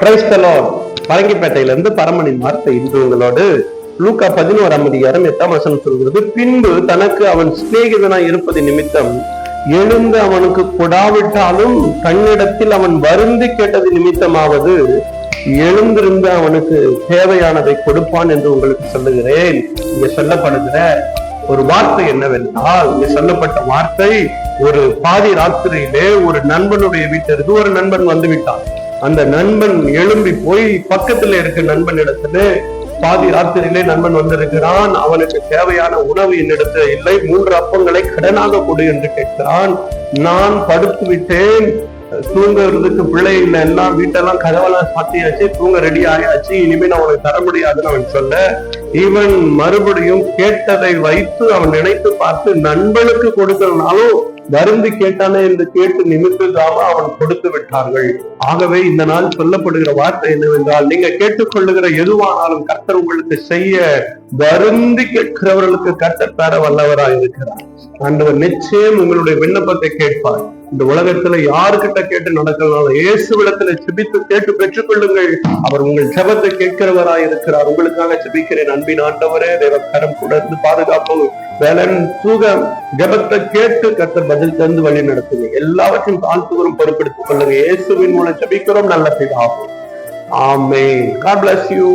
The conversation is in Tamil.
Praise the Lord. பரங்கிப்பேட்டையிலிருந்து பரமனின் வார்த்தை இன்று உங்களோடு. லூக்கா 11:8 சொல்கிறது, பின்பு தனக்கு அவன் சிநேகிதனாய் இருப்பது நிமித்தம் எழுந்து அவனுக்கு கொடாவிட்டாலும் தன்னிடத்தில் அவன் வருந்தி கேட்டது நிமித்தமாவது எழுந்திருந்து அவனுக்கு தேவையானதை கொடுப்பான் என்று உங்களுக்கு சொல்லுகிறேன். இங்க சொல்லப்படுகிற ஒரு வார்த்தை என்னவென்றால், இங்க சொல்லப்பட்ட வார்த்தை, ஒரு பாதி ராத்திரியிலே ஒரு நண்பனுடைய வீட்டிற்கு ஒரு நண்பன் வந்து விட்டான். அந்த நண்பன் எழும்பி போய் பக்கத்துல இருக்க நண்பன் இடத்துல, பாதி ராத்திரியிலே நண்பன் வந்திருக்கிறான், அவனுக்கு தேவையான உணவு என்னிடத்துல இல்லை, 3 அப்பங்களை கடனாக கொடு என்று கேட்கிறான். நான் படுத்து விட்டேன், தூங்குறதுக்கு பிள்ளை இல்லை, எல்லாம் வீட்டெல்லாம் கதவெல்லாம் சாத்தியாச்சு, தூங்க ரெடி ஆயாச்சு, இனிமே நான் உனக்கு தர முடியாதுன்னு அவன் சொல்ல, இவன் மறுபடியும் கேட்டதை வைத்து அவன் நினைத்து பார்த்து நண்பனுக்கு கொடுக்கிறனாலும் வருந்தி கேட்டானே என்று கேட்டு நிமித்தமாக அவன் கொடுத்து விட்டார்கள். ஆகவே இந்த நாள் சொல்லப்படுகிற வார்த்தை என்னவென்றால், நீங்க கேட்டுக்கொள்ளுகிற எதுவானாலும் கர்த்தர் உங்களுக்கு செய்ய வருந்தி கேட்கிறவர்களுக்கு கர்த்தர் தர வல்லவராய் இருக்கிறார். ஆண்டவர் நிச்சயம் உங்களுடைய விண்ணப்பத்தை கேட்பார். இந்த உலகத்துல யாருக்கிட்ட கேட்டு நடக்கலாம், இயேசுவிடத்துல செபித்து கேட்டு பெற்றுக்கொள்ளுங்கள். அவர் உங்கள் ஜெபத்தை கேட்கிறவராய் இருக்கிறார். உங்களுக்காக செபிக்கிறேன். அன்பின் ஆண்டவரே, தேவக்கரம் கூட இருந்து பாதுகாப்பு வேலன் தூக ஜெபத்தை கேட்டு கர்த்தர் பதில் தந்து வழி நடத்துங்க. எல்லாவற்றையும் தாழ்த்துவரும் பொறுப்பெடுத்துக் கொள்ளுங்க. இயேசுவின் மூலம் செபிக்கிறோம் நல்ல பிதாவே. ஆமென். God bless you.